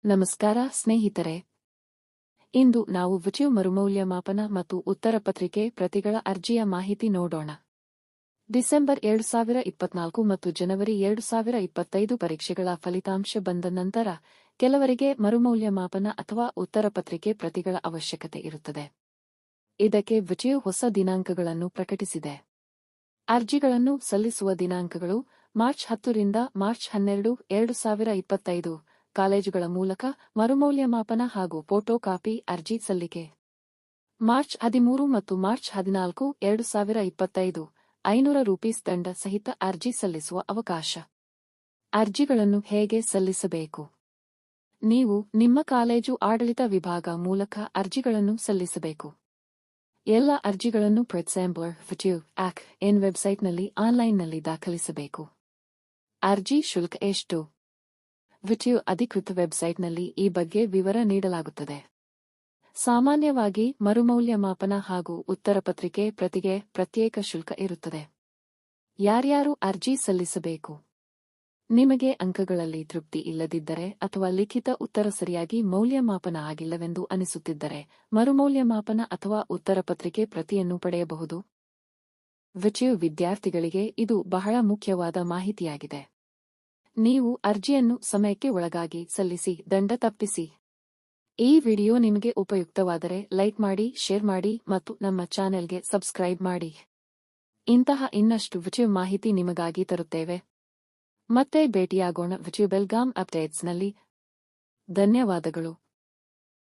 ನಮಸ್ಕಾರ ಸ್ನೇಹಿತರೆ. ಇಂದು ನಾವು ವಿಟಿಯು ಮರುಮೌಲ್ಯಮಾಪನ ಮತ್ತು ಉತ್ತರ ಪತ್ರಿಕೆ ಪ್ರತಿಗಳ ಅರ್ಜಿಯ ಮಾಹಿತಿ ನೋಡೋಣ. ಡಿಸೆಂಬರ್ 2024 ಮತ್ತು ಜನವರಿ 2025 ಪರೀಕ್ಷೆಗಳ ಫಲಿತಾಂಶ ಬಂದ ನಂತರ ಕೆಲವರಿಗೆ ಮರುಮೌಲ್ಯಮಾಪನ ಅಥವಾ ಉತ್ತರ ಪತ್ರಿಕೆ ಪ್ರತಿಗಳ ಅವಶ್ಯಕತೆ ಇರುತ್ತದೆ. ಇದಕ್ಕೆ ವಿಟಿಯು ಹೊಸ ದಿನಾಂಕಗಳನ್ನು ಪ್ರಕಟಿಸಿದೆ. ಅರ್ಜಿಗಳನ್ನು ಸಲ್ಲಿಸುವ ದಿನಾಂಕಗಳು ಮಾರ್ಚ್ 10 ರಿಂದ ಮಾರ್ಚ್ 12, 2025. ಕಾಲೇಜುಗಳ ಮೂಲಕ ಮರುಮೌಲ್ಯಮಾಪನ ಹಾಗೂ ಫೋಟೋ ಕಾಪಿ ಅರ್ಜಿ ಸಲ್ಲಿಕೆ ಮಾರ್ಚ್ 13 ಮತ್ತು ಮಾರ್ಚ್ 14, 2025. ₹500 ದಂಡ ಸಹಿತ ಅರ್ಜಿ ಸಲ್ಲಿಸುವ ಅವಕಾಶ. ಅರ್ಜಿಗಳನ್ನು ಹೇಗೆ ಸಲ್ಲಿಸಬೇಕು? ನೀವು ನಿಮ್ಮ ಕಾಲೇಜು ಆಡಳಿತ ವಿಭಾಗ ಮೂಲಕ ಅರ್ಜಿಗಳನ್ನು ಸಲ್ಲಿಸಬೇಕು. ಎಲ್ಲ ಅರ್ಜಿಗಳನ್ನು ಪ್ರೆಸೆಂಬರ್ ವಿಟಿಯು ಇನ್ ವೆಬ್ಸೈಟ್ನಲ್ಲಿ ಆನ್ಲೈನ್ನಲ್ಲಿ ದಾಖಲಿಸಬೇಕು. ಅರ್ಜಿ ಶುಲ್ಕ ಎಷ್ಟು? ವಿಟಿಯು ಅಧಿಕೃತ ವೆಬ್ಸೈಟ್ನಲ್ಲಿ ಈ ಬಗ್ಗೆ ವಿವರ ನೀಡಲಾಗುತ್ತದೆ. ಸಾಮಾನ್ಯವಾಗಿ ಮರುಮೌಲ್ಯಮಾಪನ ಹಾಗೂ ಉತ್ತರ ಪತ್ರಿಕೆ ಪ್ರತಿಗೆ ಪ್ರತ್ಯೇಕ ಶುಲ್ಕ ಇರುತ್ತದೆ. ಯಾರ್ಯಾರು ಅರ್ಜಿ ಸಲ್ಲಿಸಬೇಕು? ನಿಮಗೆ ಅಂಕಗಳಲ್ಲಿ ತೃಪ್ತಿ ಇಲ್ಲದಿದ್ದರೆ ಅಥವಾ ಲಿಖಿತ ಉತ್ತರ ಸರಿಯಾಗಿ ಮೌಲ್ಯಮಾಪನ ಆಗಿಲ್ಲವೆಂದು ಅನಿಸುತ್ತಿದ್ದರೆ ಮರುಮೌಲ್ಯಮಾಪನ ಅಥವಾ ಉತ್ತರ ಪತ್ರಿಕೆ ಪ್ರತಿಯನ್ನು ಪಡೆಯಬಹುದು. ವಿಟಿಯು ವಿದ್ಯಾರ್ಥಿಗಳಿಗೆ ಇದು ಬಹಳ ಮುಖ್ಯವಾದ ಮಾಹಿತಿಯಾಗಿದೆ. ನೀವು ಅರ್ಜಿಯನ್ನು ಸಮಯಕ್ಕೆ ಒಳಗಾಗಿ ಸಲ್ಲಿಸಿ ದಂಡ ತಪ್ಪಿಸಿ. ಈ ವಿಡಿಯೋ ನಿಮಗೆ ಉಪಯುಕ್ತವಾದರೆ ಲೈಕ್ ಮಾಡಿ, ಶೇರ್ ಮಾಡಿ ಮತ್ತು ನಮ್ಮ ಚಾನೆಲ್ಗೆ ಸಬ್ಸ್ಕ್ರೈಬ್ ಮಾಡಿ. ಇಂತಹ ಇನ್ನಷ್ಟು ವಿಟಿಯು ಮಾಹಿತಿ ನಿಮಗಾಗಿ ತರುತ್ತೇವೆ. ಮತ್ತೆ ಭೇಟಿಯಾಗೋಣ ವಿಟಿಯು ಬೆಲ್ಗಾಂ ಅಪ್ಡೇಟ್ಸ್ನಲ್ಲಿ. ಧನ್ಯವಾದಗಳು.